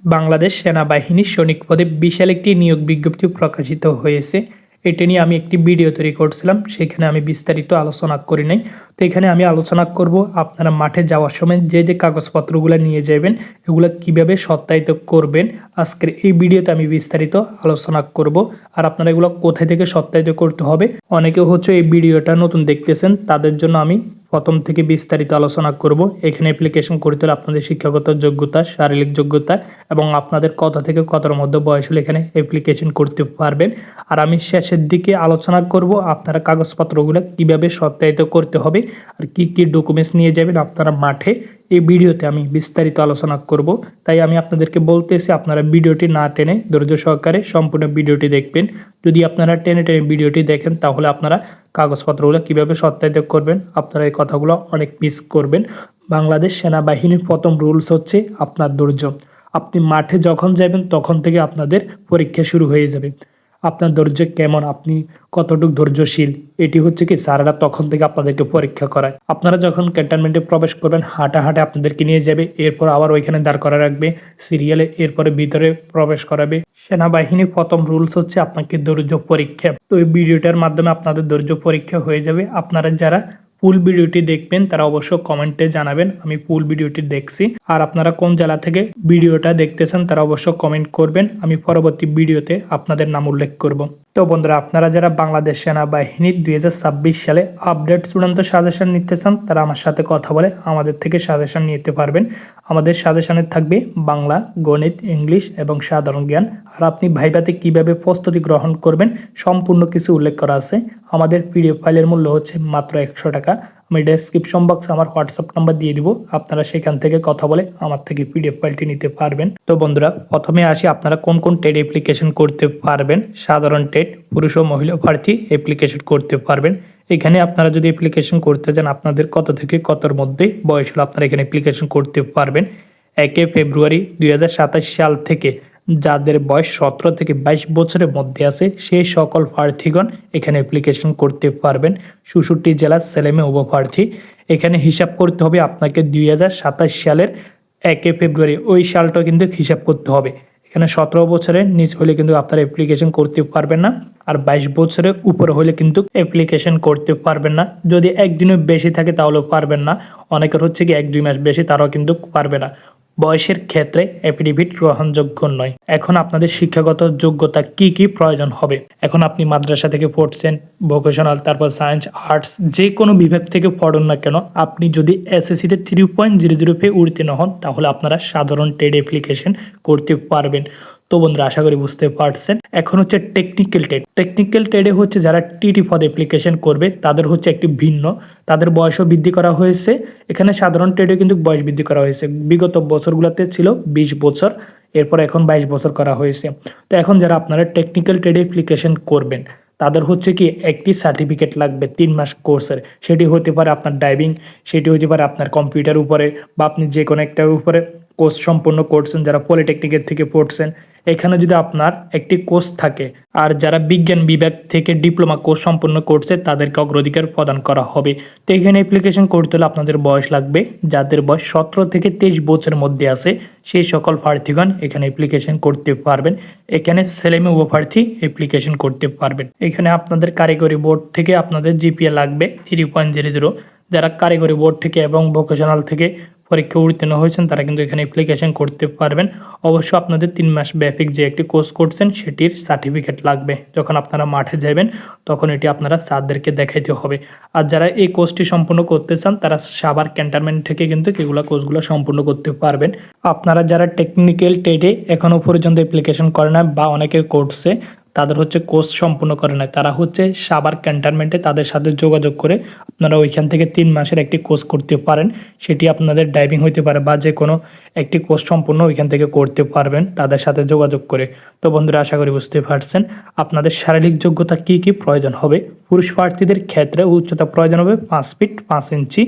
বাংলাদেশ সেনাবাহিনীর সৈনিক পদে বিশাল একটি নিয়োগ বিজ্ঞপ্তি প্রকাশিত হয়েছে। এটা নিয়ে আমি একটি ভিডিও তৈরি করছিলাম, সেখানে আমি বিস্তারিত আলোচনা করি নাই। তো এখানে আমি আলোচনা করব আপনারা মাঠে যাওয়ার সময় যে কাগজপত্রগুলো নিয়ে যাবেন এগুলো কিভাবে সত্যায়িত করবেন। আজকের এই ভিডিওতে আমি বিস্তারিত আলোচনা করব। আর আপনারা এগুলো কোথায় থেকে সত্যায়িত করতে হবে, অনেকে হচ্ছে এই ভিডিওটা নতুন দেখতেছেন, তাদের জন্য আমি প্রথম থেকে বিস্তারিত আলোচনা করব। এখানে অ্যাপ্লিকেশন করতে হলে আপনাদের শিক্ষাগত যোগ্যতা, শারীরিক যোগ্যতা এবং আপনাদের কত থেকে কতর মধ্যে বয়স হলে এখানে অ্যাপ্লিকেশন করতে পারবেন। আর আমি শেষের দিকে আলোচনা করব আপনারা কাগজপত্রগুলো কিভাবে সত্যায়িত করতে হবে আর কি কি ডকুমেন্টস নিয়ে যাবেন আপনারা মাঠে। এই ভিডিওতে আমি বিস্তারিত আলোচনা করব, তাই আমি আপনাদেরকে বলতেছি আপনারা ভিডিওটি না টেনে ধৈর্য সহকারে সম্পূর্ণ ভিডিওটি দেখবেন। যদি আপনারা টেনে টেনে ভিডিওটি দেখেন তাহলে আপনারা কাগজপত্রগুলো কিভাবে সত্যায়িত করবেন আপনারা এই কথাগুলো অনেক মিস করবেন। বাংলাদেশ সেনাবাহিনীর প্রথম রুলস হচ্ছে আপনার ধৈর্য। আপনি মাঠে যখন যাবেন তখন থেকে আপনাদের পরীক্ষা শুরু হয়ে যাবে। আপনার ধৈর্য কেমন, আপনি কতটুকু ধৈর্যশীল, এটি হচ্ছে কি স্যাররা তখন থেকে আপনাদেরকে পরীক্ষা করায়। আপনারা যখন ক্যান্টনমেন্টে প্রবেশ করবেন হাঁটা আপনাদেরকে নিয়ে যাবে, এরপর আবার ওইখানে দাঁড় করা রাখবে সিরিয়ালে, এরপরে ভিতরে প্রবেশ করাবে। সেনাবাহিনীর প্রথম রুলস হচ্ছে আপনাকে ধৈর্য পরীক্ষা। তো এই ভিডিওটার মাধ্যমে আপনাদের ধৈর্য পরীক্ষা হয়ে যাবে। আপনারা যারা ফুল ভিডিওটি দেখবেন তারা অবশ্য কমেন্টে জানাবেন আমি ফুল ভিডিওটি দেখছি। আর আপনারা কোন জেলা থেকে ভিডিওটা দেখতেছেন তারা অবশ্য কমেন্ট করবেন, আমি পরবর্তী ভিডিওতে আপনাদের নাম উল্লেখ করব। তো বন্ধুরা, আপনারা যারা বাংলাদেশ সেনাবাহিনীর 2026 সালে আপডেট চূড়ান্ত সাজেশন নিতে চান তারা আমার সাথে কথা বলে আমাদের থেকে সাজেশন নিতে পারবেন। আমাদের সাজেশনে থাকবে বাংলা, গণিত, ইংলিশ এবং সাধারণ জ্ঞান। আর আপনি ভাইভাতে কিভাবে প্রস্তুতি গ্রহণ করবেন সম্পূর্ণ কিছু উল্লেখ করা আছে। আমাদের পিডিএফ ফাইলের মূল্য হচ্ছে মাত্র 100 টাকা। আমি ডেসক্রিপশন বক্সে আমার হোয়াটসঅ্যাপ নাম্বার দিয়ে দিব, আপনারা সেখান থেকে কথা বলে আমার থেকে পিডিএফ ফাইলটি নিতে পারবেন। তো বন্ধুরা, প্রথমে আসি আপনারা কোন কোন টেট অ্যাপ্লিকেশন করতে পারবেন। সাধারণ টেট পুরুষ ও মহিলা প্রার্থী অ্যাপ্লিকেশন করতে পারবেন। এখানে আপনারা যদি অ্যাপ্লিকেশন করতে চান আপনাদের কত থেকে কতর মধ্যে বয়স হলে আপনারা এখানে অ্যাপ্লিকেশন করতে পারবেন। 1 ফেব্রুয়ারি 2027 সাল থেকে যাদের বয়স 17 থেকে 22 বছরের মধ্যে আছে সেই সকল প্রার্থীগণ এখানে অ্যাপ্লিকেশন করতে পারবেন। 64 জেলার ছেলেমেয়ে উভয় এখানে হিসাব করতে হবে আপনাকে 2027 সালের 1 ফেব্রুয়ারি, ওই সালটা কিন্তু হিসাব করতে হবে। এখানে 17 বছরের নিচ হলে কিন্তু আপনারা অ্যাপ্লিকেশন করতে পারবেন না, আর 22 বছরের উপরে হলে কিন্তু অ্যাপ্লিকেশন করতে পারবেন না। যদি একদিনও বেশি থাকে তাহলেও পারবেন না। অনেকের হচ্ছে কি 1-2 মাস বেশি, তারাও কিন্তু পারবে না। বয়সের ক্ষেত্রে অ্যাফিডেভিট গ্রহণযোগ্য নয়। এখন আপনাদের শিক্ষাগত যোগ্যতা কি কি প্রয়োজন হবে। এখন আপনি মাদ্রাসা থেকে পড়ছেন, ভোকেশনাল, তারপর সায়েন্স, আর্টস, যে কোনো বিভাগ থেকে পড়ুন না কেন, আপনি যদি এসএসসিতে 3.00 পেয়ে উত্তীর্ণ হন তাহলে আপনারা সাধারণ টেট অ্যাপ্লিকেশন করতে পারবেন। তো বন্ধুরা, আশা করি বুঝতে পারছেন। এখন হচ্ছে টেকনিক্যাল টেট। টেকনিক্যাল টেটে হচ্ছে যারা টিটি পদ অ্যাপ্লিকেশন করবে তাদের হচ্ছে একটি ভিন্ন, তাদের বয়সও বৃদ্ধি করা হয়েছে। এখানে সাধারণ টেটে কিন্তু বয়স বৃদ্ধি করা হয়েছে, বিগত বছরগুলোতে ছিল 20 বছর, এরপর এখন 22 বছর করা হয়েছে। তো এখন যারা আপনারা টেকনিক্যাল টেট অ্যাপ্লিকেশন করবেন তাদের হচ্ছে কি একটি সার্টিফিকেট লাগবে 3 মাস কোর্সের। সেটি হতে পারে আপনার ড্রাইভিং, সেটি হতে পারে আপনার কম্পিউটার উপরে, বা আপনি যে কোনো একটা উপরে কোর্স সম্পন্ন করছেন। যারা পলিটেকনিকের থেকে পড়ছেন এখানে যদি আপনার একটি কোর্স থাকে, আর যারা বিজ্ঞান বিভাগ থেকে ডিপ্লোমা কোর্স সম্পন্ন করছে তাদেরকে অগ্রাধিকার প্রদান করা হবে। তো এখানে অ্যাপ্লিকেশন করতে হলে আপনাদের বয়স লাগবে, যাদের বয়স 17 থেকে 23 বছরের মধ্যে আছে সেই সকল প্রার্থীগণ এখানে অ্যাপ্লিকেশন করতে পারবেন। এখানে ছেলেমেয়ে উভয় প্রার্থী অ্যাপ্লিকেশন করতে পারবেন। এখানে আপনাদের কারিগরি বোর্ড থেকে আপনাদের জিপিএ লাগবে 3.00। যারা কারিগরি বোর্ড থেকে এবং ভোকেশনাল থেকে পরীক্ষা উত্তীর্ণ হয়েছেন তারা কিন্তু এখানে অ্যাপ্লিকেশন করতে পারবেন। অবশ্য আপনাদের 3 মাস ব্যাপক যে একটি কোর্স করছেন সেটির সার্টিফিকেট লাগবে। যখন আপনারা মাঠে যাবেন তখন এটি আপনারা স্যারদেরকে দেখাইতে হবে। আর যারা এই কোর্সটি সম্পূর্ণ করতে চান তারা সাভার ক্যান্টনমেন্ট থেকে কিন্তু এগুলো কোর্সগুলো সম্পূর্ণ করতে পারবেন। আপনারা যারা টেকনিক্যাল টেটে এখনও পর্যন্ত অ্যাপ্লিকেশন করে না বা অনেকে করছে তাদের হচ্ছে কোর্স সম্পূর্ণ করে না, তারা হচ্ছে সাভার ক্যান্টনমেন্টে তাদের সাথে যোগাযোগ করে আপনারা ওইখান থেকে 3 মাসের একটি কোর্স করতে পারেন। সেটি আপনাদের ড্রাইভিং হইতে পারে বা যে কোনো একটি কোর্স সম্পূর্ণ ওইখান থেকে করতে পারবেন তাদের সাথে যোগাযোগ করে। তো বন্ধুরা, আশা করি বুঝতে পারছেন আপনাদের শারীরিক যোগ্যতা কি কি প্রয়োজন হবে। পুরুষ প্রার্থীদের ক্ষেত্রে উচ্চতা প্রয়োজন হবে 5 ফিট 5 ইঞ্চি।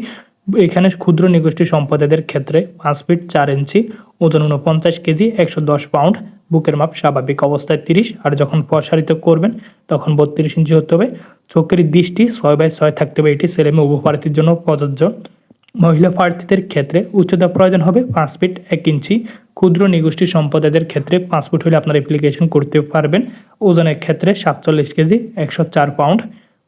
এখানে ক্ষুদ্র নিগোষ্ঠী সম্প্রদায়ের ক্ষেত্রে 5 ফিট 4 ইঞ্চি, ওজন 49 কেজি 110 পাউন্ড, বুকের মাপ স্বাভাবিক অবস্থায় 30, আর যখন প্রসারিত করবেন তখন 32 ইঞ্চি হতে হবে। চোখের দৃষ্টি 6/6 থাকতে হবে, এটি ছেলেমেয়ে উভয় প্রার্থীর জন্য প্রযোজ্য। মহিলা প্রার্থীদের ক্ষেত্রে উচ্চতা প্রয়োজন হবে 5 ফিট 1 ইঞ্চি। ক্ষুদ্র নিগোষ্ঠী সম্প্রদায়ের ক্ষেত্রে 5 ফুট হলে আপনারা অ্যাপ্লিকেশন করতে পারবেন। ওজনের ক্ষেত্রে 47 কেজি 104 পাউন্ড।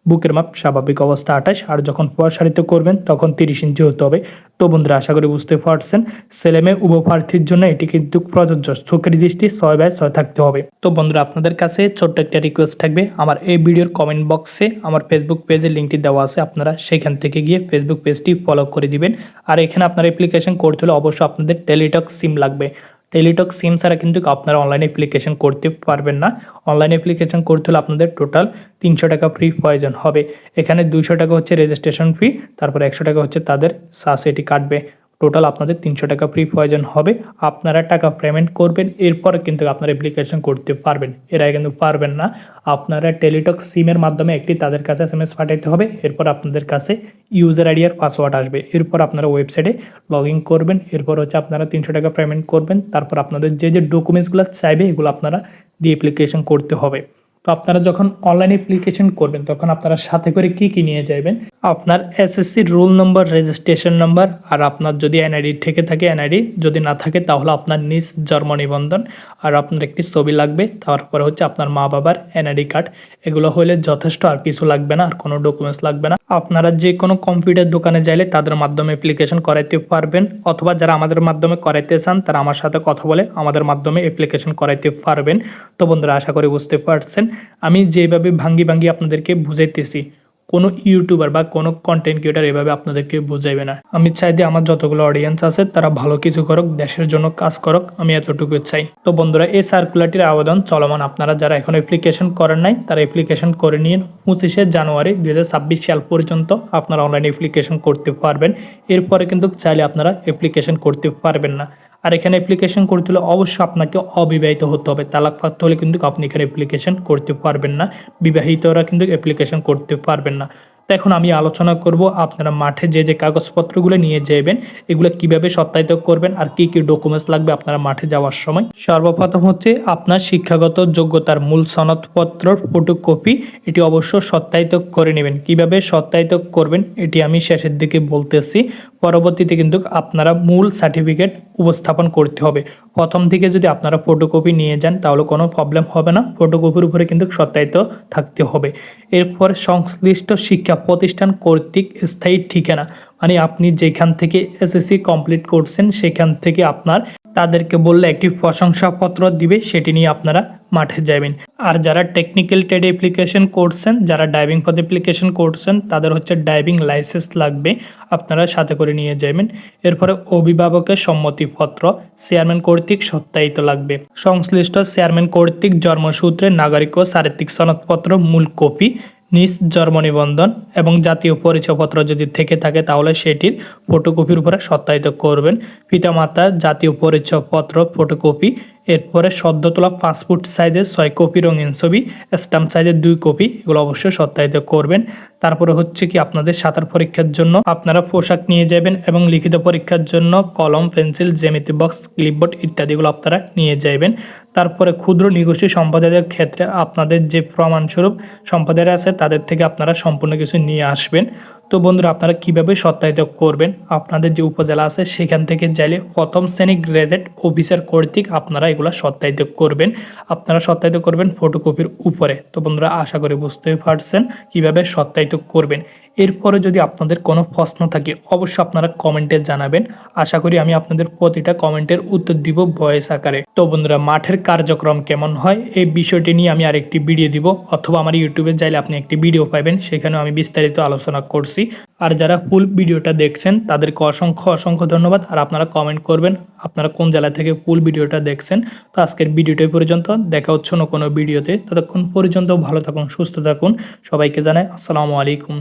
বুকের মাপ স্বাভাবিক অবস্থা 28, আর যখন প্রসারিত করবেন তখন 30 ইঞ্চি হতে হবে। তো বন্ধুরা, আশা করি বুঝতে পারছেন, ছেলেমেয়ে উভয় প্রার্থীর জন্য এটি কিন্তু প্রযোজ্য। চোখের দৃষ্টি 6/6 থাকতে হবে। তো বন্ধুরা, আপনাদের কাছে ছোট্ট একটা রিকোয়েস্ট থাকবে, আমার এই ভিডিওর কমেন্ট বক্সে আমার ফেসবুক পেজের লিঙ্কটি দেওয়া আছে, আপনারা সেখান থেকে গিয়ে ফেসবুক পেজটি ফলো করে দিবেন। আর এখানে আপনারা অ্যাপ্লিকেশন করতে হলে অবশ্যই আপনাদের টেলিটক সিম লাগবে। টেলিটক সিম ছাড়া কিন্তু আপনারা অনলাইনে অ্যাপ্লিকেশন করতে পারবেন না। অনলাইন অ্যাপ্লিকেশন করতে হলে আপনাদের টোটাল 300 টাকা ফ্রি প্রয়োজন হবে। এখানে 200 টাকা হচ্ছে রেজিস্ট্রেশন ফি, তারপর 100 টাকা হচ্ছে তাদের সাবসিডি কাটবে। টোটাল আপনাদের 300 টাকা ফ্রি প্রয়োজন হবে। আপনারা টাকা পেমেন্ট করবেন, এরপরে কিন্তু আপনারা অ্যাপ্লিকেশন করতে পারবেন। এর আগে কিন্তু পারবেন না। আপনারা টেলিটক সিমের মাধ্যমে একটি তাদের কাছে SMS পাঠাইতে হবে। এরপর আপনাদের কাছে ইউজার আইডি আর পাসওয়ার্ড আসবে। এরপর আপনারা ওয়েবসাইটে লগ ইন করবেন। এরপর হচ্ছে আপনারা 300 টাকা পেমেন্ট করবেন। তারপর আপনাদের যে ডকুমেন্টসগুলো চাইবে এগুলো আপনারা দিয়ে অ্যাপ্লিকেশন করতে হবে। তো আপনারা যখন অনলাইন অ্যাপ্লিকেশন করবেন তখন আপনারা সাথে করে কি কি নিয়ে যাবেন? আপনার SSC roll number, registration number, আর আপনার যদি NID থেকে থাকে NID, যদি না থাকে তাহলে আপনার নিজ জন্ম নিবন্ধন, আর আপনার একটি ছবি লাগবে। তারপরে হচ্ছে আপনার মা বাবার NID কার্ড। এগুলো হলে যথেষ্ট, আর কিছু লাগবে না, আর কোনো ডকুমেন্টস লাগবে না। আপনারা যে কোনো কম্পিউটার দোকানে চাইলে তাদের মাধ্যমে অ্যাপ্লিকেশন করাইতে পারবেন, অথবা যারা আমাদের মাধ্যমে করাইতে চান তারা আমার সাথে কথা বলে আমাদের মাধ্যমে অ্যাপ্লিকেশন করাইতে পারবেন। তো বন্ধুরা, আশা করি বুঝতে পারছেন আমি যেভাবে ভাঙ্গি আপনাদেরকে বুঝাইতেছি, কোনো ইউটিউবার বা কোনো কন্টেন্ট ক্রিয়েটার এভাবে আপনাদেরকে বুঝাইবে না। আমি চাই যে আমার যতগুলো অডিয়েন্স আছে তারা ভালো কিছু করুক, দেশের জন্য কাজ করুক, আমি এতটুকু চাই। তো বন্ধুরা, এই সার্কুলারটির আবেদন চলমান। আপনারা যারা এখন অ্যাপ্লিকেশন করেন নাই তারা অ্যাপ্লিকেশন করে নিন। 25শে জানুয়ারি 2026 সাল পর্যন্ত আপনারা অনলাইন অ্যাপ্লিকেশন করতে পারবেন। এরপরে কিন্তু চাইলে আপনারা অ্যাপ্লিকেশন করতে পারবেন না। আর এখানে অ্যাপ্লিকেশন করতে হলে অবশ্যই আপনাকে অবিবাহিত হতে হবে। তালাকপ্রাপ্ত হলে কিন্তু আপনি এখানে অ্যাপ্লিকেশন করতে পারবেন না। বিবাহিতরা কিন্তু অ্যাপ্লিকেশন করতে পারবেন না। তো এখন আমি আলোচনা করব আপনারা মাঠে যে কাগজপত্রগুলো নিয়ে যাবেন এগুলো কিভাবে সত্যায়িত করবেন, আর কি কি ডকুমেন্টস লাগবে আপনারা মাঠে যাওয়ার সময়। সর্বপ্রথম হচ্ছে আপনার শিক্ষাগত যোগ্যতার মূল সনদপত্রর ফটোকপি, এটি অবশ্য সত্যায়িত করে নেবেন। কিভাবে সত্যায়িত করবেন এটি আমি শেষের দিকে বলতেছি। পরবর্তীতে কিন্তু আপনারা মূল সার্টিফিকেট উপস্থাপন করতে হবে। প্রথম দিকে যদি আপনারা ফটোকপি নিয়ে যান তাহলে কোনো প্রবলেম হবে না, ফটোকপির উপরে কিন্তু সত্যায়িত থাকতে হবে। এরপর সংশ্লিষ্ট শিক্ষা প্রতিষ্ঠান কর্তৃক স্থায়ী ঠিকানা, মানে আপনি যেখান থেকে SSC কমপ্লিট করছেন সেখান থেকে আপনার তাদেরকে বললে একটি প্রশংসাপত্র দিবে, সেটি নিয়ে আপনারা মাঠে যাবেন। আর যারা টেকনিক্যাল ট্রেড অ্যাপ্লিকেশন করছেন, যারা ড্রাইভিং পথে অ্যাপ্লিকেশন করছেন তাদের হচ্ছে ড্রাইভিং লাইসেন্স লাগবে, আপনারা সাথে করে নিয়ে যাবেন। এরপরে অভিভাবকের সম্মতিপত্র চেয়ারম্যান কর্তৃক সত্যায়িত লাগবে। সংশ্লিষ্ট চেয়ারম্যান কর্তৃক জন্মসূত্রে নাগরিক ও চারিত্রিক সনদপত্র মূল কপি, নিজ জন্ম নিবন্ধন এবং জাতীয় পরিচয়পত্র যদি থেকে থাকে তাহলে সেটির ফটোকপির উপরে সত্যায়িত করবেন। পিতামাতার জাতীয় পরিচয়পত্র ফটোকপি, এরপরে সদ্য তোলা পাসপোর্ট সাইজের 6 কপি রঙিন ছবি, স্ট্যাম্প সাইজের 2 কপি, এগুলো অবশ্যই সত্যায়িত করবেন। তারপরে হচ্ছে কি আপনাদের সাঁতার পরীক্ষার জন্য আপনারা পোশাক নিয়ে যাবেন, এবং লিখিত পরীক্ষার জন্য কলম, পেন্সিল, জ্যামিতি বক্স, ক্লিপবোর্ড ইত্যাদিগুলো আপনারা নিয়ে যাবেন। তারপরে ক্ষুদ্র নিগোষ্ঠী সম্প্রদায়ের ক্ষেত্রে আপনাদের যে প্রমাণস্বরূপ সম্প্রদায় আছে তাদের থেকে আপনারা সম্পূর্ণ কিছু নিয়ে আসবেন। তো বন্ধুরা, আপনারা কিভাবে সত্যায়িত করবেন, আপনাদের যে উপজেলা আছে সেখান থেকে চাইলে প্রথম শ্রেণী গ্রাজুয়েট অফিসার কর্তৃক আপনারা এগুলো সত্যায়িত করবেন। আপনারা সত্যায়িত করবেন ফটোকপির উপরে। তো বন্ধুরা, আশা করি বুঝতে পারছেন কিভাবে সত্যায়িত করবেন। এরপরে যদি আপনাদের কোনো প্রশ্ন থাকে অবশ্যই আপনারা কমেন্টে জানাবেন। আশা করি আমি আপনাদের প্রতিটা কমেন্টের উত্তর দিব ভয়েস আকারে। তো বন্ধুরা, মাঠের কার্যক্রম কেমন হয় এই বিষয়টি নিয়ে আমি আরেকটি ভিডিও দিব, অথবা আমার ইউটিউবে চাইলে আপনি একটি ভিডিও পাবেন, সেখানেও আমি বিস্তারিত আলোচনা করছি। আর যারা ফুল ভিডিওটা দেখছেন তাদেরকে অসংখ্য ধন্যবাদ। আর আপনারা কমেন্ট করবেন আপনারা কোন জেলা থেকে ফুল ভিডিওটা দেখছেন। তো আজকের ভিডিওটা পর্যন্ত, দেখা হচ্ছে না কোনো ভিডিওতে। ততক্ষণ পর্যন্ত ভালো থাকুন, সুস্থ থাকুন। সবাইকে জানাই আসসালামু আলাইকুম।